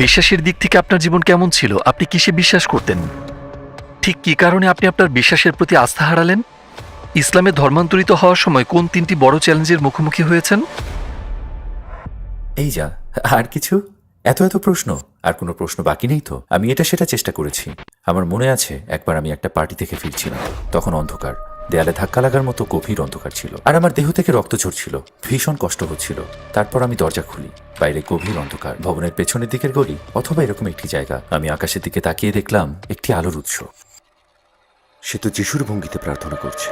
বিশ্বাসের দিক থেকে আপনার জীবন কেমন ছিল? আপনি কিসে বিশ্বাস করতেন? ঠিক কী কারণে আপনি আপনার বিশ্বাসের প্রতি আস্থা হারালেন? ইসলামে ধর্মান্তরিত হওয়ার সময় কোন ৩টি বড় চ্যালেঞ্জের মুখোমুখি হয়েছেন? এই যা, আর কিছু? এত এত প্রশ্ন? আর কোনো প্রশ্ন বাকি নেই তো? আমি এটা সেটা চেষ্টা করেছি। আমার মনে আছে একবার আমি একটা পার্টি থেকে ফিরছিলাম। তখন অন্ধকার, দেয়ালে ধাক্কা লাগার মতো গভীর অন্ধকার ছিল, আর আমার দেহ থেকে রক্ত ঝরছিল। ভীষণ কষ্ট হচ্ছিল। তারপর আমি দরজা খুলি। বাইরে গভীর অন্ধকার, ভবনের পেছনের দিকের গলি অথবা এরকম একটি জায়গা। আমি আকাশের দিকে তাকিয়ে দেখলাম একটি আলোর উৎস। সে তো যিশুর ভঙ্গিতে প্রার্থনা করছে।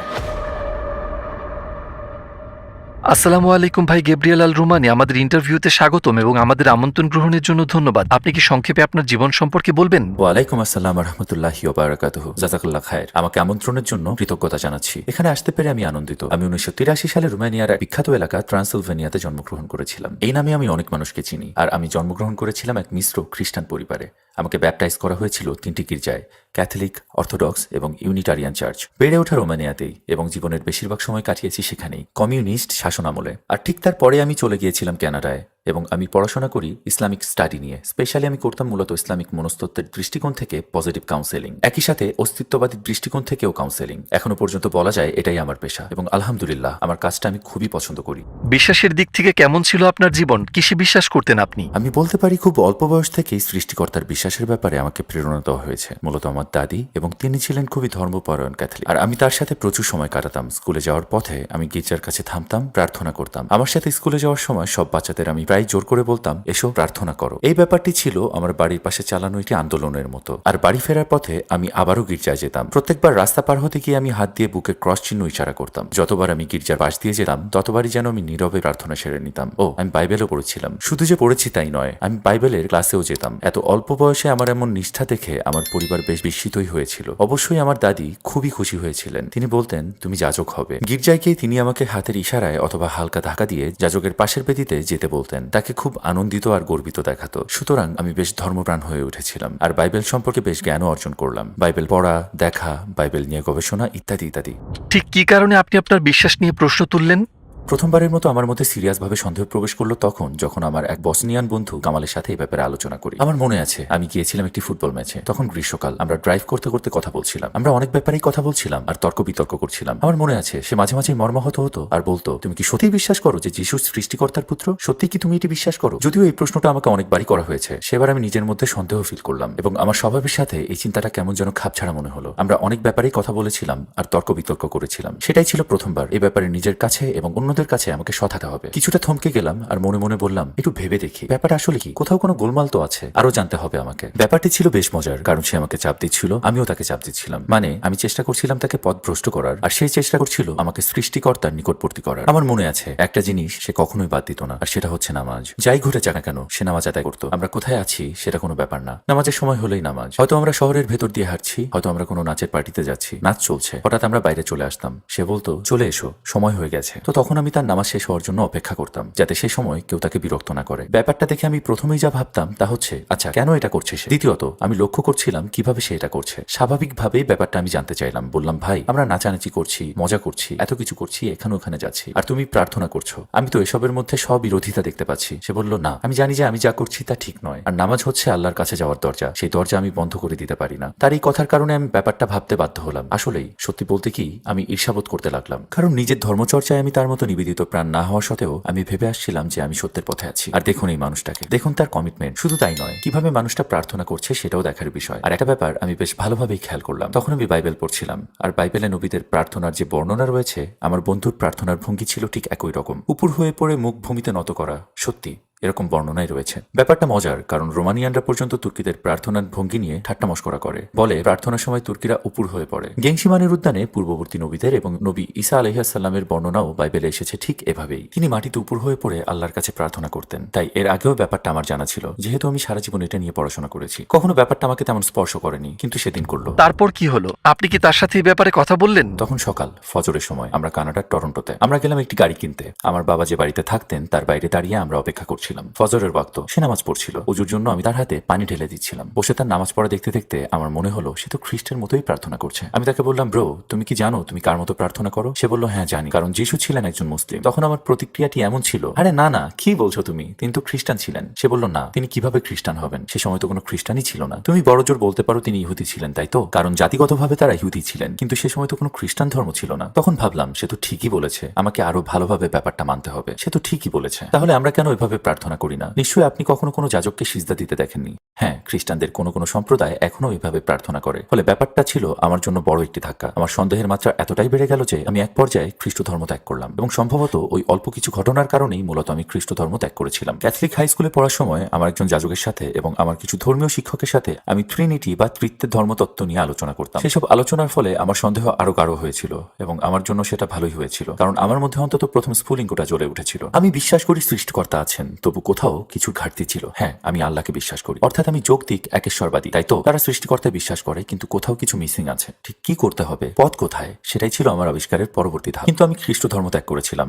আসসালামু আলাইকুম ভাই গেব্রিয়েল আল রুমানি, আমাদের ইন্টারভিউতে স্বাগতম এবং আমাদের আমন্ত্রণ গ্রহণের জন্য ধন্যবাদ। আপনি কি সংক্ষেপে আপনার জীবন সম্পর্কে বলবেন? ওয়ালাইকুম আসসালাম রহমতুল্লাহি ওয়া বারাকাতুহু। জাযাকাল্লাহ খায়ের। আমাকে আমন্ত্রণের জন্য কৃতজ্ঞতা জানাচ্ছি। এখানে আসতে পেরে আমি আনন্দিত। আমি 1983 সালে রোমানিয়ার এক বিখ্যাত এলাকা ট্রান্সিলভেনিয়াতে জন্মগ্রহণ করেছিলাম। এই নামে আমি অনেক মানুষকে চিনি। আর আমি জন্মগ্রহণ করেছিলাম এক মিশ্র খ্রিস্টান পরিবারে। আমাকে ব্যাপটাইজ করা হয়েছিল 3টি গির্জায়, ক্যাথলিক, অর্থোডক্স এবং ইউনিটারিয়ান চার্চ। বেড়ে ওঠা রোমানিয়াতেই এবং জীবনের বেশিরভাগ সময় কাটিয়েছি সেখানেই, কমিউনিস্ট শাসন আমলে। আর ঠিক তারপরে আমি চলে গিয়েছিলাম কানাডায় এবং আমি পড়াশোনা করি ইসলামিক স্টাডি নিয়ে। স্পেশালি আমি করতাম মূলত ইসলামিক মনস্তত্ত্বের দৃষ্টিকোণ থেকে পজিটিভ কাউন্সেলিং, একই সাথে অস্তিত্ববাদী দৃষ্টিকোণ থেকেও কাউন্সেলিং। এখনো পর্যন্ত বলা যায় এটাই আমার পেশা এবং আলহামদুলিল্লাহ আমার কাজটা আমি খুবই পছন্দ করি। বিশ্বাসের দিক থেকে কেমন ছিল আপনার জীবন? কিসে বিশ্বাস করতেন আপনি? আমি বলতে পারি খুব অল্প বয়স থেকেই সৃষ্টিকর্তার বিশ্বাসের ব্যাপারে আমাকে প্রেরণা দেওয়া হয়েছে, মূলত আমার দাদি, এবং তিনি ছিলেন খুবই ধর্মপরায়ণ ক্যাথলিক। আর আমি তার সাথে প্রচুর সময় কাটাতাম। স্কুলে যাওয়ার পথে আমি গির্জার কাছে থামতাম, প্রার্থনা করতাম। আমার সাথে স্কুলে যাওয়ার সময় সব বাচ্চাদের আমি প্রায় জোর করে বলতাম, এসো প্রার্থনা করো। এই ব্যাপারটি ছিল আমার বাড়ির পাশে চালানো একটি আন্দোলনের মতো। আর বাড়ি ফেরার পথে আমি আবারও গির্জায় যেতাম। প্রত্যেকবার রাস্তা পার হতে গিয়ে আমি হাত দিয়ে বুকে ক্রস চিহ্ন ইশারা করতাম। যতবার আমি গির্জার পাশ দিয়ে যেতাম ততবারই যেন আমি নীরবে প্রার্থনা সেরে নিতাম। আমি বাইবেলও পড়েছিলাম। শুধু যে পড়েছি তাই নয়, আমি বাইবেলের ক্লাসেও যেতাম। এত অল্প বয়সে আমার এমন নিষ্ঠা দেখে আমার পরিবার বেশ বিস্মিতই হয়েছিল। অবশ্যই আমার দাদি খুবই খুশি হয়েছিলেন। তিনি বলতেন, তুমি যাজক হবে। গির্জায় গিয়ে তিনি আমাকে হাতের ইশারায় অথবা হালকা ধাক্কা দিয়ে যাজকের পাশের বেদিতে যেতে বলতেন। তাকে খুব আনন্দিত আর গর্বিত দেখাতো। সুতরাং আমি বেশ ধর্মপ্রাণ হয়ে উঠেছিলাম আর বাইবেল সম্পর্কে বেশ জ্ঞানও অর্জন করলাম। বাইবেল পড়া, দেখা, বাইবেল নিয়ে গবেষণা ইত্যাদি ইত্যাদি। ঠিক কী কারণে আপনি আপনার বিশ্বাস নিয়ে প্রশ্ন তুললেন? প্রথমবারের মতো আমার মধ্যে সিরিয়াসভাবে সন্দেহ প্রবেশ করলো যখন আমার এক বসনিয়ান বন্ধু কামালের সাথে এই ব্যাপারে আলোচনা করি। আমার মনে আছে আমি গিয়েছিলাম একটি ফুটবল ম্যাচে। তখন গ্রীষ্মকাল। আমরা ড্রাইভ করতে করতে কথা বলছিলাম। আমরা অনেক ব্যাপারেই কথা বলছিলাম আর তর্ক বিতর্ক করছিলাম। আমার মনে আছে সে মাঝে মাঝে মর্মাহত হতো আর বলতো, তুমি কি সত্যিই বিশ্বাস করো যে যিশু সৃষ্টিকর্তার পুত্র? সত্যি কি তুমি এটি বিশ্বাস করো? যদিও এই প্রশ্নটা আমাকে অনেকবারই করা হয়েছে, সেবার আমি নিজের মধ্যে সন্দেহ ফিল করলাম এবং আমার স্বভাবের সাথে এই চিন্তাটা কেমন যেন খাপছাড়া মনে হলো। আমরা অনেক ব্যাপারেই কথা বলেছিলাম আর তর্ক বিতর্ক করেছিলাম। সেটাই ছিল প্রথমবার এই ব্যাপারে নিজের কাছে এবং অন্যদের কাছে আমাকে থাকতে হবে। কিছুটা থমকে গেলাম আর মনে মনে বললাম, একটু ভেবে দেখি ব্যাপারটা আসলে কি, কোথাও কোনো গোলমাল তো আছে, আরো জানতে হবে আমাকে। ব্যাপারটি ছিল বেশ মজার, কারণ সে আমাকে চাপ দিচ্ছিল, আমিও তাকে চাপ দিচ্ছিলাম। মানে আমি চেষ্টা করছিলাম তাকে পথভ্রষ্ট করার আর সে চেষ্টা করছিল আমাকে সৃষ্টিকর্তার নিকটবর্তী করার। আমার মনে আছে একটা জিনিস সে কখনোই বাদ দিত না, আর সেটা হচ্ছে নামাজ। যাই ঘটে যাক না কেন সে নামাজ আদায় করতো। আমরা কোথায় আছি সেটা কোনো ব্যাপার না, নামাজের সময় হলেই নামাজ। হয়তো আমরা শহরের ভেতর দিয়ে হাঁটছি, হয়তো আমরা কোনো নাচের পার্টিতে যাচ্ছি, নাচ চলছে, হঠাৎ আমরা বাইরে চলে আসতাম। সে বলতো, চলে এসো, সময় হয়ে গেছে। তো তখন আমি তার নামাজ শেষ হওয়ার জন্য অপেক্ষা করতাম, যাতে সে সময় কেউ তাকে বিরক্ত না করে। ব্যাপারটা দেখে আমি প্রথমেই যা ভাবতাম তা হচ্ছে, আচ্ছা কেন এটা করছে সে? দ্বিতীয়ত আমি লক্ষ্য করছিলাম কিভাবে সে এটা করছে। স্বাভাবিকভাবেই ব্যাপারটা আমি জানতে চাইলাম। বললাম, ভাই আমরা নাচানাচি করছি, মজা করছি, এত কিছু করছি, এখানে ওখানে যাচ্ছি, আর তুমি প্রার্থনা করছো, আমি তো এসবের মধ্যে স্ববিরোধিতা দেখতে পাচ্ছি। সে বলল, না, আমি জানি যে আমি যা করছি তা ঠিক নয়, আর নামাজ হচ্ছে আল্লাহর কাছে যাওয়ার দরজা, সেই দরজা আমি বন্ধ করে দিতে পারি না। তার এই কথার কারণে আমি ব্যাপারটা ভাবতে বাধ্য হলাম। আসলেই সত্যি বলতে কি, আমি ঈর্ষাবোধ করতে লাগলাম, কারণ নিজের ধর্মচর্চায় আমি তার মতো নিবেদিত প্রাণ না হওয়া সত্ত্বেও আমি ভেবে আসছিলাম যে আমি সত্যের পথে আছি। আর দেখুন এই মানুষটাকে, দেখুন তার কমিটমেন্ট। শুধু তাই নয়, কিভাবে মানুষটা প্রার্থনা করছে সেটাও দেখার বিষয়। আর একটা ব্যাপার আমি বেশ ভালোভাবেই খেয়াল করলাম, তখন আমি বাইবেল পড়ছিলাম আর বাইবেলে নবীদের প্রার্থনার যে বর্ণনা রয়েছে, আমার বন্ধুর প্রার্থনার ভঙ্গি ছিল ঠিক একই রকম, উপর হয়ে পড়ে মুখ ভূমিতে নত করা। সত্যি এরকম বর্ণনাই রয়েছে। ব্যাপারটা মজার, কারণ রোমানিয়ানরা পর্যন্ত তুর্কিদের প্রার্থনার ভঙ্গি নিয়ে ঠাট্টা মশকরা করে, বলে প্রার্থনার সময় তুর্কিরা উপুর হয়ে পড়ে। গেংসিমানের উদ্যানে পূর্ববর্তী নবীদের এবং নবী ঈসা আলাইহিসসালামের বর্ণনাও বাইবেলে এসেছে ঠিক এভাবেই। তিনি মাটিতে উপুর হয়ে পড়ে আল্লাহর কাছে প্রার্থনা করতেন। তাই এর আগেও ব্যাপারটা আমার জানা ছিল, যেহেতু আমি সারা জীবন এটা নিয়ে পড়াশোনা করেছি। কখনো ব্যাপারটা আমাকে তেমন স্পর্শ করেনি, কিন্তু সেদিন করলো। তারপর কি হলো? আপনি কি তার সাথে এই ব্যাপারে কথা বললেন? তখন সকাল, ফজরের সময়। আমরা কানাডার টরন্টোতে। আমরা গেলাম একটি গাড়ি কিনতে। আমার বাবা যে বাড়িতে থাকতেন তার বাইরে দাঁড়িয়ে আমরা অপেক্ষা করছিলাম। করছিলাম। ফজরের ওয়াক্ত, সে নামাজ পড়ছিল। ওজুর জন্য আমি তার হাতে পানি ঢেলে দিচ্ছিলাম। বসে তার নামাজ পড়া দেখতে দেখতে আমার মনে হলো সে তো খ্রিস্টের মতোই প্রার্থনা করছে। আমি তাকে বললাম, ব্রো, তুমি কি জানো তুমি কার মতো প্রার্থনা করো? সে বলল, হ্যাঁ জানি, কারণ যিশু ছিলেন একজন মুসলিম। তখন আমার প্রতিক্রিয়াটি এমন ছিল, আরে না না, কি বলছো তুমি, তিনি তো খ্রিস্টান ছিলেন। সে বলল, না, তিনি কিভাবে খ্রিস্টান হবেন, সে সময় তো কোনো খ্রিস্টানই ছিল না। তুমি বড়জোর বলতে পারো তিনি ইহুদি ছিলেন, তাই তো? কারণ জাতিগতভাবে তারা ইহুদি ছিলেন, কিন্তু সে সময় তো কোনো খ্রিস্টান ধর্ম ছিল না। তখন ভাবলাম সে তো ঠিকই বলেছে, আমাকে আরো ভালোভাবে ব্যাপারটা মানতে হবে। সে তো ঠিকই বলেছে, তাহলে আমরা কেন এভাবে প্রার্থনা করি না? নিশ্চয়ই আপনি কখনো কোনো যাজককে সিজদা দিতে দেখেননি। হ্যাঁ, খ্রিস্টানদের কোনো কোনো সম্প্রদায় এখনো এভাবে প্রার্থনা করে। ফলে ব্যাপারটা ছিল আমার জন্য বড় একটি ধাক্কা। আমার সন্দেহের মাত্রা এতটাই বেড়ে গেল যে আমি এক পর্যায়ে খ্রিস্ট ধর্ম ত্যাগ করলাম, এবং সম্ভবত ওই অল্প কিছু ঘটনার কারণেই মূলত আমি খ্রিস্ট ধর্ম ত্যাগ করেছিলাম। ক্যাথলিক হাই স্কুলে পড়ার সময় আমার একজন যাজকের সাথে এবং আমার কিছু ধর্মীয় শিক্ষকের সাথে আমি ট্রিনিটি বা তৃতীয় ধর্মতত্ত্ব নিয়ে আলোচনা করতাম। সেসব আলোচনার ফলে আমার সন্দেহ আরো গাঢ় হয়েছিল, এবং আমার জন্য সেটা ভালোই হয়েছিল, কারণ আমার মধ্যে অন্তত প্রথম স্ফুলিঙ্গটা জ্বলে উঠেছিল। আমি বিশ্বাস করি সৃষ্টিকর্তা আছেন, তবু কোথাও কিছু ঘাটতি ছিল। হ্যাঁ, আমি আল্লাহকে বিশ্বাস করি, অর্থাৎ আমি যৌক্তিক একেশ্বরবাদী। তাই তো তারা সৃষ্টিকর্তায় বিশ্বাস করে, কিন্তু কোথাও কিছু মিসিং আছে। ঠিক কি করতে হবে, পথ কোথায়, সেটাই ছিল আমার আবিষ্কারের পরবর্তী ধাপ। কিন্তু আমি খ্রিস্ট ধর্ম ত্যাগ করেছিলাম।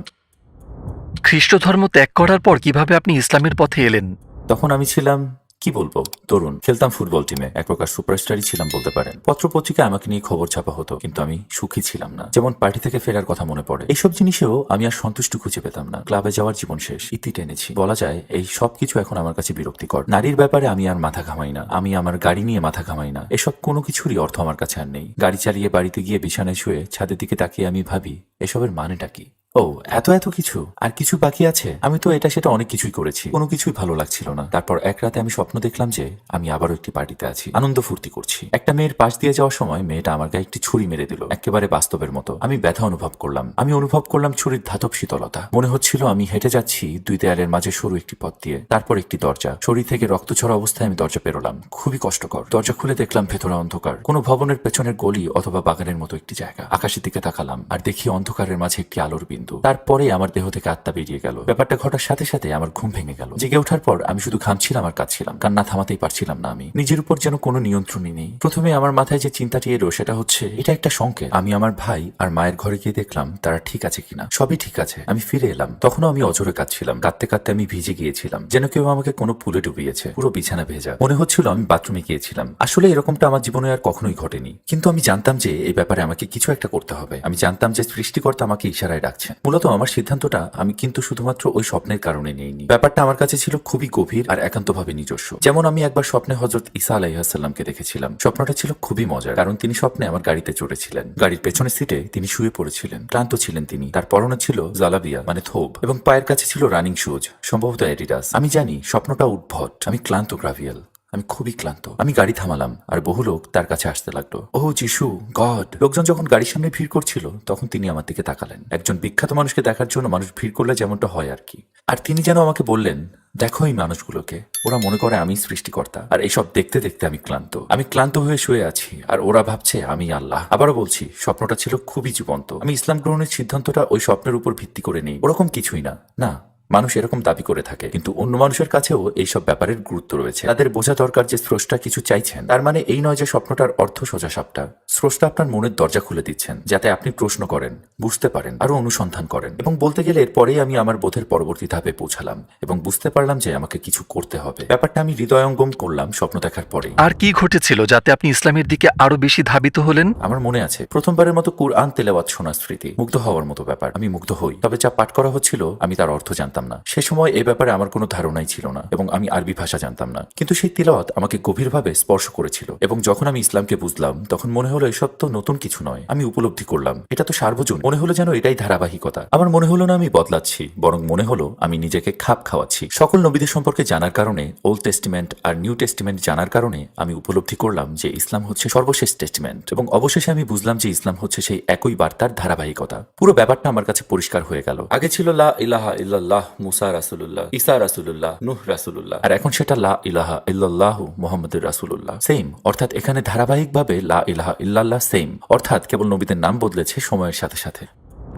খ্রিস্ট ধর্ম ত্যাগ করার পর কিভাবে আপনি ইসলামের পথে এলেন? তখন আমি ছিলাম, কি বলবো, তরুণ। খেলতাম ফুটবল টিমে, এক প্রকার সুপারস্টারই ছিলাম বলতে পারেন। পত্রপত্রিকায় আমাকে নিয়ে খবর ছাপা হতো, কিন্তু আমি সুখী ছিলাম না। যেমন পার্টি থেকে ফেরার কথা মনে পড়ে, এইসব জিনিসেও আমি আর সন্তুষ্টি খুঁজে পেতাম না। ক্লাবে যাওয়ার জীবন শেষ, ইতি টেনেছি। বলা যায় এই সবকিছু এখন আমার কাছে বিরক্তিকর। নারীর ব্যাপারে আমি আর মাথা ঘামাই না, আমি আমার গাড়ি নিয়ে মাথা ঘামাই না। এসব কোনো কিছুরই অর্থ আমার কাছে আর নেই। গাড়ি চালিয়ে বাড়িতে গিয়ে বিছানায় শুয়ে ছাদের দিকে তাকিয়ে আমি ভাবি, এসবের মানেটা কি? ও, এত এত কিছু, আর কিছু বাকি আছে। আমি তো এটা সেটা অনেক কিছুই করেছি, কোনো কিছুই ভালো লাগছিল না। তারপর এক রাতে আমি স্বপ্ন দেখলাম যে আমি আবারও একটি পার্টিতে আছি, আনন্দ ফুর্তি করছি। একটা মেয়ের পাশ দিয়ে যাওয়ার সময় মেয়েটা আমার গায়ে একটি ছুরি মেরে দিল, একেবারে বাস্তবের মতো। আমি ব্যথা অনুভব করলাম, আমি অনুভব করলাম ছুরির ধাতব শীতলতা। মনে হচ্ছিল আমি হেঁটে যাচ্ছি দুই দেয়ালের মাঝে সরু একটি পথ দিয়ে, তারপর একটি দরজা। শরীর থেকে রক্ত ছড়া অবস্থায় আমি দরজা পেরোলাম, খুবই কষ্টকর। দরজা খুলে দেখলাম ভেতরে অন্ধকার, কোনো ভবনের পেছনের গলি অথবা বাগানের মতো একটি জায়গা। আকাশের দিকে তাকালাম আর দেখি অন্ধকারের মাঝে একটি আলোর বিন্দু। তারপরে আমার দেহ থেকে আত্মা বেরিয়ে গেল। ব্যাপারটা ঘটার সাথে সাথে আমার ঘুম ভেঙে গেল। জেগে ওঠার পর আমি শুধু ঘামছিলাম আর কাঁদছিলাম, কান্না থামাতেই পারছিলাম না। আমি নিজের উপর যেন কোনো নিয়ন্ত্রণই নেই। প্রথমে আমার মাথায় যে চিন্তাটি এলো সেটা হচ্ছে, এটা একটা সংকেত। আমি আমার ভাই আর মায়ের ঘরে গিয়ে দেখলাম তারা ঠিক আছে কিনা। সবই ঠিক আছে। আমি ফিরে এলাম, তখনও আমি অজরে কাঁদছিলাম। কাঁদতে কাঁদতে আমি ভিজে গিয়েছিলাম, যেন কেউ আমাকে কোনো পুলে ডুবিয়েছে। পুরো বিছানা ভেজা, মনে হচ্ছিল আমি বাথরুমে গিয়েছিলাম। আসলে এরকমটা আমার জীবনে আর কখনোই ঘটেনি, কিন্তু আমি জানতাম যে এই ব্যাপারে আমাকে কিছু একটা করতে হবে। আমি জানতাম যে সৃষ্টিকর্তা আমাকে ইশারায় ডাকছেন। মূলত আমার সিদ্ধান্তটা আমি কিন্তু শুধুমাত্র ওই স্বপ্নের কারণে নেইনি। ব্যাপারটা আমার কাছে ছিল খুবই গভীর আর একান্তভাবে নিজস্ব। যেমন আমি একবার স্বপ্নে হযরত ঈসা আলাইহিসসালামকে দেখেছিলাম। স্বপ্নটা ছিল খুবই মজার, কারণ তিনি স্বপ্নে আমার গাড়িতে চড়েছিলেন। গাড়ির পেছনের সিটে তিনি শুয়ে পড়েছিলেন, ক্লান্ত ছিলেন তিনি। তার পরনে ছিল জালাবিয়া মানে থোব, এবং পায়ের কাছে ছিল রানিং শুজ, সম্ভবত অ্যাডিডাস। আমি জানি স্বপ্নটা উদ্ভট, আমি ক্লান্ত, গ্রাভিয়াল, আমি খুবই ক্লান্ত। আমি গাড়ি থামালাম আর বহু লোক তার কাছে আসতে লাগলো। ওহ যিশু, গড! লোকজন যখন গাড়ির সামনে ভিড় করছিল তখন তিনি আমার দিকে তাকালেন। একজন বিখ্যাত মানুষকে দেখার জন্য মানুষ ভিড় করলে যেমনটা হয় আর কি। আর তিনি যেন আমাকে বললেন, দেখো এই মানুষগুলোকে, ওরা মনে করে আমি সৃষ্টিকর্তা, আর এইসব দেখতে দেখতে আমি ক্লান্ত। আমি ক্লান্ত হয়ে শুয়ে আছি আর ওরা ভাবছে আমি আল্লাহ। আবারও বলছি, স্বপ্নটা ছিল খুবই জীবন্ত। আমি ইসলাম গ্রহণের সিদ্ধান্তটা ওই স্বপ্নের উপর ভিত্তি করে নেই, ওরকম কিছুই না। না, মানুষ এরকম দাবি করে থাকে, কিন্তু অন্য মানুষের কাছেও এইসব ব্যাপারের গুরুত্ব রয়েছে। তাদের বোঝা দরকার যে স্রষ্টা কিছু চাইছেন। তার মানে এই নয় যে স্বপ্নটার অর্থ সোজাসাপটা। স্রষ্টা আপনার মনের দরজা খুলে দিচ্ছেন, যাতে আপনি প্রশ্ন করেন, বুঝতে পারেন, আরো অনুসন্ধান করেন। এবং বলতে গেলে এরপরেই আমি আমার বোধের পরবর্তী ধাপে পৌঁছালাম এবং বুঝতে পারলাম যে আমাকে কিছু করতে হবে। ব্যাপারটা আমি হৃদয়ঙ্গম করলাম স্বপ্ন দেখার পরে। আর কি ঘটেছিল যাতে আপনি ইসলামের দিকে আরো বেশি ধাবিত হলেন? আমার মনে আছে প্রথমবারের মতো কুরআন তেলাওয়াত শোনার স্মৃতি, মুগ্ধ হওয়ার মতো ব্যাপার। আমি মুগ্ধ হই, তবে যা পাঠ করা হচ্ছিল আমি তার অর্থ জানতাম না। সে সময় এই ব্যাপারে আমার কোনো ধারণাই ছিল না, এবং আমি আরবি ভাষা জানতাম না। কিন্তু সেই তিলাওয়াত আমাকে গভীরভাবে স্পর্শ করেছিল, এবং যখন আমি ইসলামকে বুঝলাম তখন মনে হলো এসব তো নতুন কিছু নয়। আমি উপলব্ধি করলাম এটা তো সার্বজনীন। মনে হলো যেন এটাই ধারাবাহিকতা। আমার মনে হলো না আমি বদলাচ্ছি, বরং মনে হলো আমি নিজেকে খাপ খাওয়াচ্ছি। সকল নবীদের সম্পর্কে জানার কারণে, ওল্ড টেস্টিমেন্ট আর নিউ টেস্টিমেন্ট জানার কারণে আমি উপলব্ধি করলাম যে ইসলাম হচ্ছে সর্বশেষ টেস্টিমেন্ট, এবং অবশেষে আমি বুঝলাম যে ইসলাম হচ্ছে সেই একই বার্তার ধারাবাহিকতা। পুরো ব্যাপারটা আমার কাছে পরিষ্কার হয়ে গেল। আগে ছিল লা ইলাহা ইল্লাল্লাহ, মুসা রাসূলুল্লাহ, ঈসা রাসূলুল্লাহ, নূহ রাসূলুল্লাহ, আর এখন সেটা লা ইলাহা ইল্লাল্লাহু মুহাম্মাদুর রাসূলুল্লাহ। সেম, অর্থাৎ এখানে ধারাবাহিকভাবে লা ইলাহা ইল্লাল্লাহ সেম, অর্থাৎ কেবল নবীদের নাম বদলেছে সময়ের সাথে সাথে।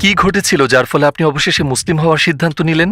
কি ঘটেছিল যার ফলে আপনি অবশেষে মুসলিম হওয়ার সিদ্ধান্ত নিলেন?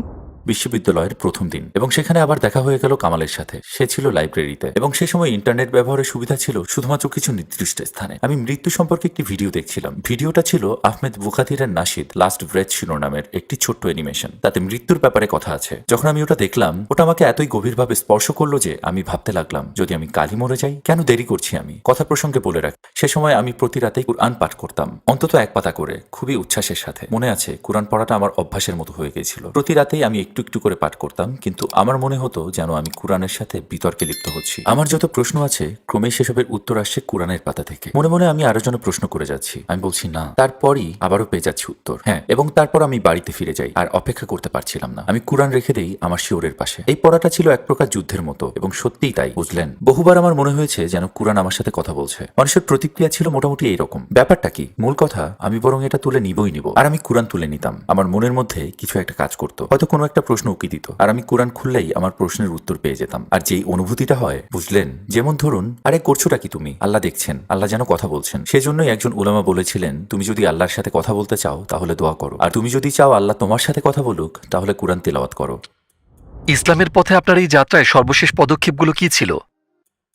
বিশ্ববিদ্যালয়ের প্রথম দিন, এবং সেখানে আবার দেখা হয়ে গেল কামালের সাথে। সে ছিল লাইব্রেরিতে, এবং সে সময় ইন্টারনেট ব্যবহারের সুবিধা ছিল শুধুমাত্র কিছু নির্দিষ্ট স্থানে। আমি মৃত্যু সম্পর্কে একটি ভিডিও দেখছিলাম। ভিডিওটা ছিল আহমেদ বুখাতিরের নাশিদ লাস্ট ব্রেথ শিরোনামের একটি ছোট্ট অ্যানিমেশন। তাতে মৃত্যুর ব্যাপারে কথা আছে। যখন আমি ওটা দেখলাম, ওটা আমাকে এতই গভীরভাবে স্পর্শ করলো যে আমি ভাবতে লাগলাম, যদি আমি কালই মরে যাই, কেন দেরি করছি আমি? কথা প্রসঙ্গে বলে রাখি, সে সময় আমি প্রতি রাতেই কুরআন পাঠ করতাম, অন্তত এক পাতা করে, খুবই উচ্ছ্বাসের সাথে। মনে আছে, কুরআন পড়াটা আমার অভ্যাসের মতো হয়ে গেছিল। প্রতি রাতেই আমি একটু একটু করে পাঠ করতাম, কিন্তু আমার মনে হতো যেন আমি কুরআনের সাথে বিতর্কে লিপ্ত হচ্ছি। আমার যত প্রশ্ন আছে, ক্রমেই সেসবের উত্তর আসছে কুরআনের পাতা থেকে। মনে মনে আমি আরো যেন প্রশ্ন করে যাচ্ছি। আমি বলছি না, তারপরই আবারও পেয়ে যাচ্ছি উত্তর হ্যাঁ, এবং তারপর আমি বাড়িতে ফিরে যাই। আর অপেক্ষা করতে পারছিলাম না। আমি কুরআন রেখে দেই আমার শিওরের পাশে। এই পড়াটা ছিল এক প্রকার যুদ্ধের মতো, এবং সত্যিই তাই, বুঝলেন? বহুবার আমার মনে হয়েছে যেন কুরআন আমার সাথে কথা বলছে। মানুষের প্রতিক্রিয়া ছিল মোটামুটি এইরকম। ব্যাপারটা কি? মূল কথা, আমি বরং এটা তুলে নিবই নিব। আর আমি কুরআন তুলে নিতাম। আমার মনের মধ্যে কিছু একটা কাজ করতো, হয়তো কোনো একটা প্রশ্ন উকি দিত, আর আমি কুরআন খুললেই আমার প্রশ্নের উত্তর পেয়ে যেতাম। আর যেই অনুভূতিটা হয়, বুঝলেন? যেমন ধরুন, আরে করছোটা কি তুমি? আল্লাহ দেখছেন, আল্লাহ যেন কথা বলছেন। সেজন্যই একজন উলামা বলেছিলেন, তুমি যদি আল্লাহর সাথে কথা বলতে চাও তাহলে দোয়া করো, আর তুমি যদি চাও আল্লাহ তোমার সাথে কথা বলুক তাহলে কুরআন তেলাওয়াত করো। ইসলামের পথে আপনার এই যাত্রায় সর্বশেষ পদক্ষেপগুলো কি ছিল?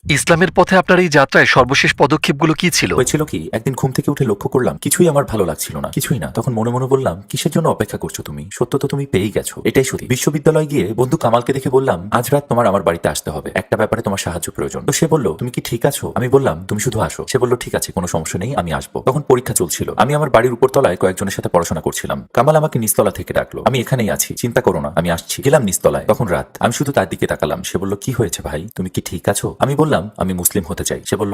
ইসলামের পথে আপনার এই যাত্রায় সর্বশেষ পদক্ষেপগুলো কি ছিল? হয়েছিল কি, একদিন ঘুম থেকে উঠে লক্ষ্য করলাম কিছুই আমার ভালো লাগছিল না, কিছুই না। তখন মনে মনে বললাম, কিসের জন্য অপেক্ষা করছো তুমি? সত্য তো তুমি পেয়েই গেছো, এটাই সত্যি। বিশ্ববিদ্যালয়ে গিয়ে বন্ধু কামালকে দেখে বললাম, আজ রাত তোমার আমার বাড়িতে আসতে হবে, একটা ব্যাপারে তোমার সাহায্য প্রয়োজন। তো সে বলল, তুমি কি ঠিক আছো? আমি বললাম, তুমি শুধু আসো। সে বলল, ঠিক আছে, কোনো সমস্যা নেই, আমি আসবো। তখন পরীক্ষা চলছিল। আমি আমার বাড়ির উপরতলায় কয়েকজনের সাথে পড়াশোনা করছিলাম। কামাল আমাকে নিচতলা থেকে ডাকলো, আমি এখানেই আছি, চিন্তা করো না, আমি আসছি। গেলাম নিচতলায়, তখন রাত। আমি শুধু তার দিকে তাকালাম। সে বলল, কি হয়েছে ভাই, তুমি কি ঠিক আছো? আমি বললাম, আমি মুসলিম হতে চাই। সে বলল,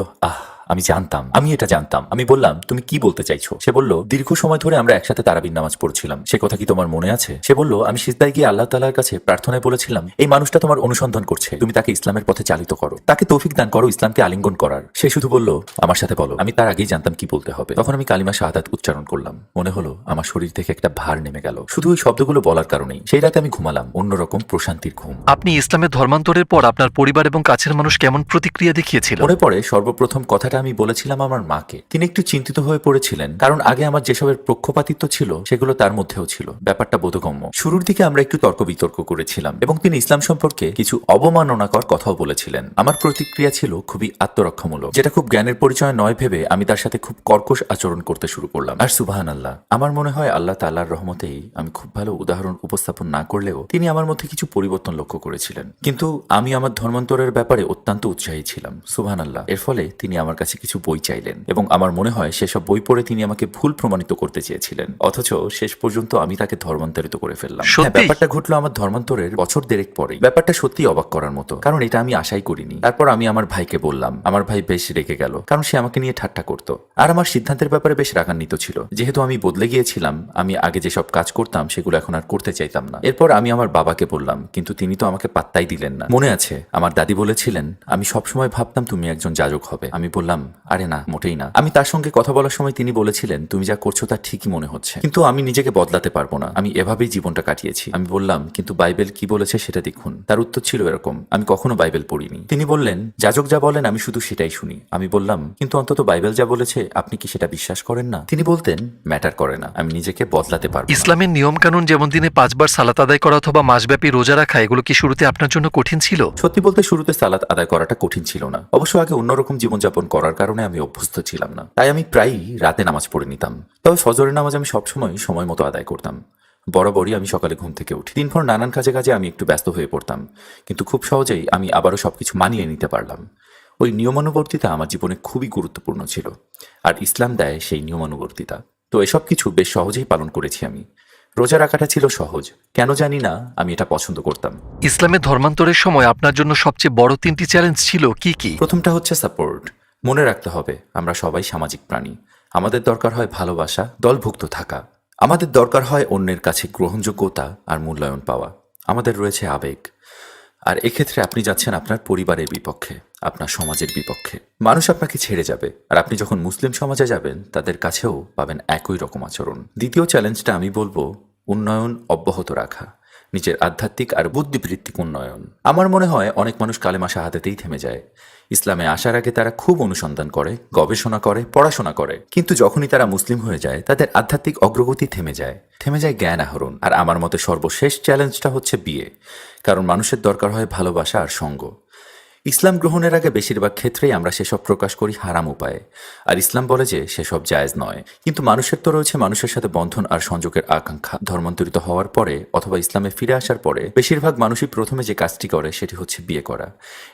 আমি জানতাম, আমি এটা জানতাম। আমি বললাম, তুমি কি বলতে চাইছো? সে বলল, দীর্ঘ সময় ধরে আমরা একসাথে তারাবির নামাজ পড়ছিলাম, সে কথা কি তোমার মনে আছে? সে বলল, আমি সিজদায় গিয়ে আল্লাহ তাআলার কাছে প্রার্থনায় বলেছিলাম, এই মানুষটা তোমার অনুসন্ধান করছে, তুমি তাকে ইসলামের পথে চালিত করো, তাকে তৌফিক দান করো ইসলামকে আলিঙ্গন করার। সে শুধু বলল, আমার সাথে বলো। আমি তার আগেই জানতাম কি বলতে হবে। তখন আমি কালিমা শাহাদাত উচ্চারণ করলাম। মনে হলো আমার শরীর থেকে একটা ভার নেমে গেল, শুধু ওই শব্দগুলো বলার কারণেই। সেই রাতে আমি ঘুমালাম অন্যরকম প্রশান্তির ঘুম। আপনি ইসলামের ধর্মান্তরের পর আপনার পরিবার এবং কাছের মানুষ কেমন প্রতিক্রিয়া দেখিয়েছিল? মনে পড়ে সর্বপ্রথম কথাটা আমি বলেছিলাম আমার মাকে। তিনি একটু চিন্তিত হয়ে পড়েছিলেন, কারণ আগে আমার যেসবের পক্ষপাতিত্ব ছিল সেগুলো তার মধ্যেও ছিল। ব্যাপারটা বোধগম্য। শুরুর দিকে আমরা একটু তর্ক বিতর্ক করেছিলাম, এবং তিনি ইসলাম সম্পর্কে কিছু অবমাননাকর কথাও বলেছিলেন। আমার প্রতিক্রিয়া ছিল খুবই আত্মরক্ষামূলক, যেটা খুব জ্ঞানের পরিচয় নয় ভেবে আমি তার সাথে খুব কর্কশ আচরণ করতে শুরু করলাম। আর সুবহানাল্লাহ, আমার মনে হয় আল্লাহ তাআলার রহমতেই আমি খুব ভালো উদাহরণ উপস্থাপন না করলেও তিনি আমার মধ্যে কিছু পরিবর্তন লক্ষ্য করেছিলেন। কিন্তু আমি আমার ধর্মান্তরের ব্যাপারে অত্যন্ত উৎসাহী ছিলাম। সুবহানাল্লাহ। এর ফলে তিনি আমার কাছে কিছু বই চাইলেন, এবং আমার মনে হয় সেসব বই পড়ে তিনি আমাকে ভুল প্রমাণিত করতে চেয়েছিলেন, অথচ শেষ পর্যন্ত আমি তাকে ধর্মান্তরিত করে ফেললাম। হ্যাঁ, ব্যাপারটা ঘটলো আমার ধর্মান্তরের বছর দেড়েক পরেই। ব্যাপারটা সত্যি অবাক করার মতো, কারণ এটা আমি আশাই করিনি। তারপর আমি আমার ভাইকে বললাম। আমার ভাই বেশ রেগে গেল, কারণ সে আমাকে নিয়ে ঠাট্টা করতো, আর আমার সিদ্ধান্তের ব্যাপারে বেশ রাগান্বিত ছিল। যেহেতু আমি বদলে গিয়েছিলাম, আমি আগে যেসব কাজ করতাম সেগুলো এখন আর করতে চাইতাম না। এরপর আমি আমার বাবাকে বললাম, কিন্তু তিনি তো আমাকে পাত্তাই দিলেন না। মনে আছে, আমার দাদি বলেছিলেন, আমি সবসময় ভাবতাম তুমি একজন যাজক হবে। আমি বললাম, আরে না, মোটেই না। আমি তার সঙ্গে কথা বলার সময় তিনি বলেছিলেন, তুমি যা করছো তা ঠিকই মনে হচ্ছে, কিন্তু আমি নিজেকে বদলাতে পারবো না, আমি এভাবেই জীবনটা কাটিয়েছি। আমি বললাম, কিন্তু বাইবেল কি বলেছে সেটা দেখুন। তার উত্তর ছিল এরকম, আমি কখনো বাইবেল পড়িনি। তিনি বললেন, যাজক যা বলেন আমি শুধু সেটাই শুনি। আমি বললাম, কিন্তু অন্তত বাইবেল যা বলেছে আপনি কি সেটা বিশ্বাস করেন না? তিনি বলতেন, ম্যাটার করে না, আমি নিজেকে বদলাতে পারবো না। ইসলামের নিয়ম কানুন, যেমন দিনে 5 বার সালাত আদায় করা অথবা মাসব্যাপী রোজা রাখা, এগুলো কি শুরুতে আপনার জন্য কঠিন ছিল? সত্যি বলতে শুরুতে সালাত আদায় করাটা কঠিন ছিল না। অবশ্য আগে অন্যরকম জীবনযাপন করার কারণে আমি অভ্যস্ত ছিলাম না, তাই আমি প্রায়ই রাতে নামাজ পড়ে নিতাম। তবে ফজরের নামাজ আমি সবসময় সময় মতো আদায় করতাম। বরাবরই আমি সকালে ঘুম থেকে উঠি। দিনভর নানান কাজে আমি একটু ব্যস্ত হয়ে পড়তাম, কিন্তু খুব সহজেই আমি আবারও সবকিছু মানিয়ে নিতে পারলাম। ওই নিয়মানুবর্তিতা আমার জীবনে খুবই গুরুত্বপূর্ণ ছিল, আর ইসলাম দেয় সেই নিয়মানুবর্তিতা। তো এসব কিছু বেশ সহজেই পালন করেছি আমি। রোজা রাখাটা ছিল সহজ, কেন জানি না আমি এটা পছন্দ করতাম। ইসলামের ধর্মান্তরের সময় আপনার জন্য সবচেয়ে বড় 3টি চ্যালেঞ্জ ছিল কি কি? প্রথমটা হচ্ছে সাপোর্ট। মনে রাখতে হবে আমরা সবাই সামাজিক প্রাণী। আমাদের দরকার হয় ভালোবাসা, দলভুক্ত থাকা। আমাদের দরকার হয় অন্যের কাছে গ্রহণযোগ্যতা আর মূল্যায়ন পাওয়া। আমাদের রয়েছে আবেগ, আর এক্ষেত্রে আপনি যাচ্ছেন আপনার পরিবারের বিপক্ষে, আপনার সমাজের বিপক্ষে। মানুষ আপনাকে ছেড়ে যাবে, আর আপনি যখন মুসলিম সমাজে যাবেন তাদের কাছেও পাবেন একই রকম আচরণ। দ্বিতীয় চ্যালেঞ্জটা আমি বলবো উন্নয়ন অব্যাহত রাখা। নিজের আধ্যাত্মিক আর বুদ্ধিবৃত্তিক উন্নয়ন। আমার মনে হয় অনেক মানুষ কালেমা শাহাদাতেই থেমে যায়। ইসলামে আসার আগে তারা খুব অনুসন্ধান করে, গবেষণা করে, পড়াশোনা করে, কিন্তু যখনই তারা মুসলিম হয়ে যায় তাদের আধ্যাত্মিক অগ্রগতি থেমে যায় জ্ঞান আহরণ। আর আমার মতে সর্বশেষ চ্যালেঞ্জটা হচ্ছে বিয়ে, কারণ মানুষের দরকার হয় ভালোবাসা আর সঙ্গ। ইসলাম গ্রহণের আগে বেশিরভাগ ক্ষেত্রেই আমরা সেসব প্রকাশ করি হারাম উপায়ে, আর ইসলাম বলে যে সেসব জায়েজ নয়। কিন্তু মানুষের তো রয়েছে মানুষের সাথে বন্ধন আর সংযোগের আকাঙ্ক্ষা। ধর্মান্তরিত হওয়ার পরে অথবা ইসলামে ফিরে আসার পরে বেশিরভাগ মানুষই প্রথমে যে কাজটি করে সেটি হচ্ছে বিয়ে করা।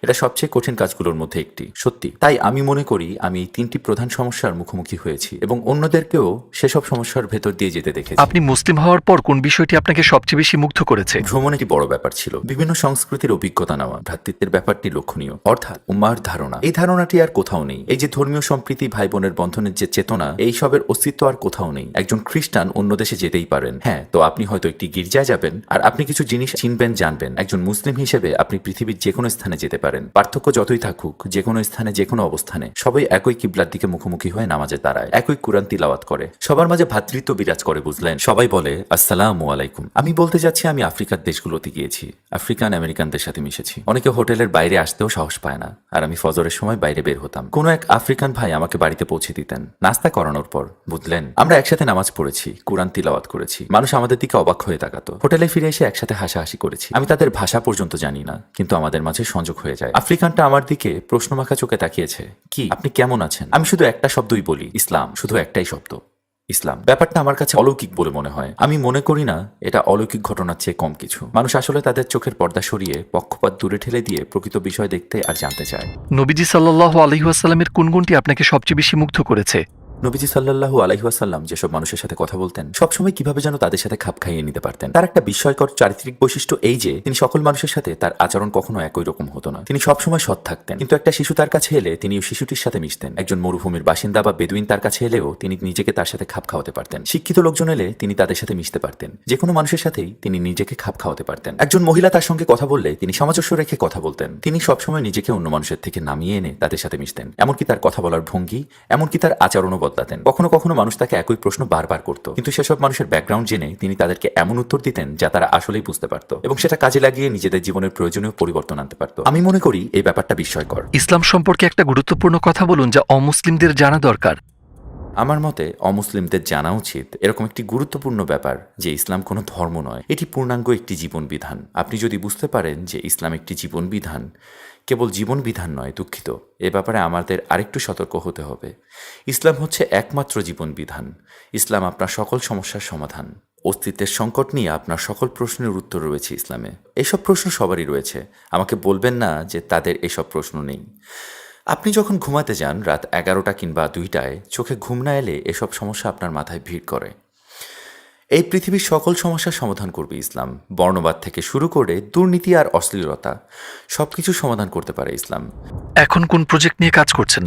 এটা সবচেয়ে কঠিন কাজগুলোর মধ্যে একটি, সত্যি। তাই আমি মনে করি আমি এই 3টি প্রধান সমস্যার মুখোমুখি হয়েছি এবং অন্যদেরকেও সেসব সমস্যার ভেতর দিয়ে যেতে দেখেছি। আপনি মুসলিম হওয়ার পর কোন বিষয়টি আপনাকে সবচেয়ে বেশি মুগ্ধ করেছে? ভ্রমণ একটি বড় ব্যাপার ছিল। বিভিন্ন সংস্কৃতির অভিজ্ঞতা নেওয়া, ভ্রাতৃত্বের ব্যাপারটি লক্ষণীয়, অর্থাৎ উম্মার ধারণা। এই ধারণাটি আর কোথাও নেই। এই যে ধর্মীয় সম্প্রীতি, ভাই বোনের বন্ধনের যে চেতনা, এই সবের অস্তিত্ব আর কোথাও নেই। একজন খ্রিস্টান অন্য দেশে যেতেই পারেন, হ্যাঁ, তো আপনি হয়তো একটি গির্জায় যাবেন আর আপনি কিছু জিনিস চিনবেন, জানবেন। একজন মুসলিম হিসেবে আপনি পৃথিবীর যে কোনো স্থানে যেতে পারেন। পার্থক্য যতই থাকুক, যে কোনো স্থানে যে কোনো অবস্থানে সবাই একই কিবলার দিকে মুখোমুখি হয়ে নামাজে দাঁড়ায়, একই কুরআন তিলাওয়াত করে, সবার মাঝে ভ্রাতৃত্ব বিরাজ করে, বুঝলেন? সবাই বলে আসসালামু আলাইকুম। আমি বলতে যাচ্ছি আমি আফ্রিকার দেশগুলোতে গিয়েছি, আফ্রিকান আমেরিকানদের সাথে মিশেছি। অনেকে হোটেলের বাইরে আসতেও সাহস পায় না, আর আমি ফজরের সময় বাইরে বের হতাম। কোনো এক আফ্রিকান ভাই আমাকে বাড়িতে পৌঁছে দিতেন নাস্তা করানোর পর, বুঝলেন? আমরা একসাথে নামাজ পড়েছি, কুরআন তিলাওয়াত করেছি। মানুষ আমাদের দিকে অবাক হয়ে তাকাতো। হোটেলে ফিরে এসে একসাথে হাসাহাসি করেছি। আমি তাদের ভাষা পর্যন্ত জানি না, কিন্তু আমাদের মাঝে সংযোগ হয়ে যায়। আফ্রিকানটা আমার দিকে প্রশ্নমাখা চোখে তাকিয়েছে, কি আপনি কেমন আছেন? আমি শুধু একটা শব্দই বলি, ইসলাম। শুধু একটাই শব্দ, ইসলাম। ব্যাপারটা আমার কাছে অলৌকিক বলে মনে হয়। আমি মনে করি না এটা অলৌকিক ঘটনার চেয়ে কম কিছু। মানুষ আসলে তাদের চোখের পর্দা সরিয়ে পক্ষপাত দূরে ঠেলে দিয়ে প্রকৃত বিষয় দেখতে আর জানতে চায়। নবীজি সাল্লাল্লাহু আলাইহি ওয়াসাল্লামের কোন গুণটি আপনাকে সবচেয়ে বেশি মুগ্ধ করেছে? নবীজি সাল্লাল্লাহু আলাইহি ওয়াসাল্লাম যেসব মানুষের সাথে কথা বলতেন, সবসময় কিভাবে যেন তাদের সাথে খাপ খাইয়ে নিতে পারতেন। তার একটা বিস্ময়কর চারিত্রিক বৈশিষ্ট্য এই যে তিনি সকল মানুষের সাথে তার আচরণ কখনো একই রকম হতো না। তিনি সবসময় সৎ থাকতেন, কিন্তু একটা শিশু তার কাছে এলে তিনি ওই শিশুটির সাথে মিশতেন। একজন মরুভূমির বাসিন্দা বা বেদুইন তার কাছে এলেও তিনি নিজেকে তার সাথে খাপ খাওয়াতে পারতেন। শিক্ষিত লোকজন এলে তিনি তাদের সাথে মিশতে পারতেন। যে কোনো মানুষের সাথেই তিনি নিজেকে খাপ খাওয়াতে পারতেন। একজন মহিলা তার সঙ্গে কথা বললে তিনি সামঞ্জস্য রেখে কথা বলতেন। তিনি সবসময় নিজেকে অন্য মানুষের থেকে নামিয়ে এনে তাদের সাথে মিশতেন। এমনকি তার কথা বলার ভঙ্গি, এমনকি তার আচরণও বদলাতেন। কখনো কখনো মানুষ তাকে একই প্রশ্ন বারবার করত, কিন্তু সেসব মানুষের ব্যাকগ্রাউন্ড জেনে তিনি তাদেরকে এমন উত্তর দিতেন যা তারা আসলেই বুঝতে পারত এবং সেটা কাজে লাগিয়ে নিজেদের জীবনের প্রয়োজনীয় পরিবর্তন আনতে পারত। আমি মনে করি এই ব্যাপারটা বিস্ময়কর। ইসলাম সম্পর্কে একটা গুরুত্বপূর্ণ কথা বলুন যা অমুসলিমদের জানা দরকার। আমার মতে অমুসলিমদের জানা উচিত এরকম একটি গুরুত্বপূর্ণ ব্যাপার যে ইসলাম কোনো ধর্ম নয়, এটি পূর্ণাঙ্গ একটি জীবন বিধান। আপনি যদি বুঝতে পারেন যে ইসলাম একটি জীবন বিধান, কেবল জীবন বিধান নয়, দুঃখিত, এ ব্যাপারে আমাদের আরেকটু সতর্ক হতে হবে। ইসলাম হচ্ছে একমাত্র জীবন বিধান। ইসলাম আপনার সকল সমস্যার সমাধান। অস্তিত্বের সংকট নিয়ে আপনার সকল প্রশ্নের উত্তর রয়েছে ইসলামে। এসব প্রশ্ন সবারই রয়েছে, আমাকে বলবেন না যে তাদের এসব প্রশ্ন নেই। আপনি যখন ঘুমাতে যান রাত 11টা কিংবা 2টায়, চোখে ঘুম না এলে এসব সমস্যা আপনার মাথায় ভিড় করে। এই পৃথিবীর সকল সমস্যার সমাধান করবে ইসলাম। বর্ণবাদ থেকে শুরু করে দুর্নীতি আর অশ্লীলতা সবকিছু সমাধান করতে পারে ইসলাম। এখন কোন প্রজেক্ট নিয়ে কাজ করছেন?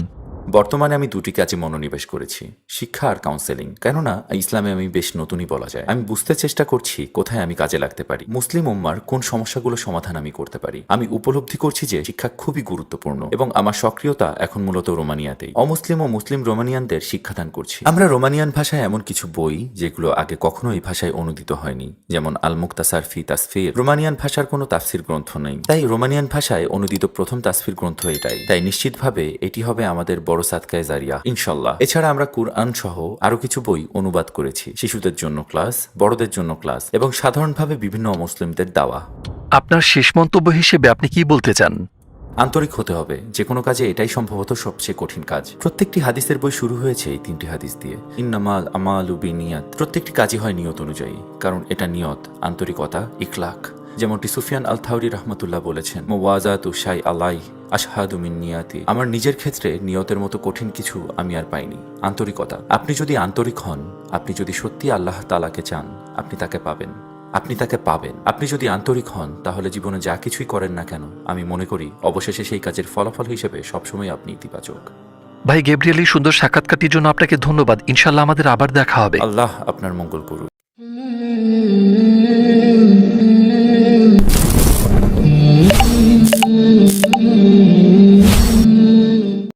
বর্তমানে আমি 2টি কাজে মনোনিবেশ করেছি, শিক্ষা আর কাউন্সেলিং। কেননা ইসলামে আমি বেশ নতুনই বলা যায়। আমি বুঝতে চেষ্টা করছি কোথায় আমি কাজে লাগতে পারি, মুসলিম উম্মার কোন সমস্যাগুলো সমাধান আমি করতে পারি। আমি উপলব্ধি করছি যে শিক্ষা খুবই গুরুত্বপূর্ণ এবং আমার সক্রিয়তা এখন মূলত রোমানিয়াতেই। অমুসলিম ও মুসলিম রোমানিয়ানদের শিক্ষাদান করছি। আমরা রোমানিয়ান ভাষায় এমন কিছু বই যেগুলো আগে কখনো এই ভাষায় অনুদিত হয়নি, যেমন আল মুক্তাসার ফি তাসফির। রোমানিয়ান ভাষার কোনো তাফসির গ্রন্থ নেই, তাই রোমানিয়ান ভাষায় অনুদিত প্রথম তাসফির গ্রন্থ এটাই। তাই নিশ্চিতভাবে এটি হবে আমাদের বড় সাদকায়ে জারিয়া, ইনশাল্লাহ। এছাড়া আমরা কুরআন সহ আরো কিছু বই অনুবাদ করেছি, শিশুদের জন্য ক্লাস, বড়দের জন্য ক্লাস এবং সাধারণভাবে বিভিন্ন অমুসলিমদের দাওয়া। আপনার শেষ মন্তব্য হিসেবে আপনি কি বলতে চান? আন্তরিক হতে হবে। যে কোনো কাজে এটাই সম্ভবত সবচেয়ে কঠিন কাজ। প্রত্যেকটি হাদিসের বই শুরু হয়েছে এই 3টি হাদিস দিয়ে, ইন্নামাল আমালু বিনিয়াত। প্রত্যেকটি কাজই হয় নিয়ত অনুযায়ী, কারণ এটা নিয়ত, আন্তরিকতা, ইখলাক। যেমনটি সুফিয়ান আল থাউরি রহমতুল্লাহ বলেছেন, মুওয়াজাতু শাই আলাই আশহাদু মিন নিয়াতি। আমার নিজের ক্ষেত্রে নিয়তের মতো কঠিন কিছু আমি আর পাইনি, আন্তরিকতা। আপনি যদি আন্তরিক হন, আপনি যদি সত্যি আল্লাহ তাআলাকে চান, আপনি তাকে পাবেন। আপনি যদি আন্তরিক হন, তাহলে জীবনে যা কিছুই করেন না কেন, আমি মনে করি অবশেষে সেই কাজের ফলাফল হিসেবে সবসময় আপনি ইতিবাচক। ভাই গেব্রিয়েল, এই সুন্দর সাক্ষাৎকারটির জন্য আপনাকে ধন্যবাদ। ইনশাল্লাহ আমাদের আবার দেখা হবে। আল্লাহ আপনার মঙ্গল করুন।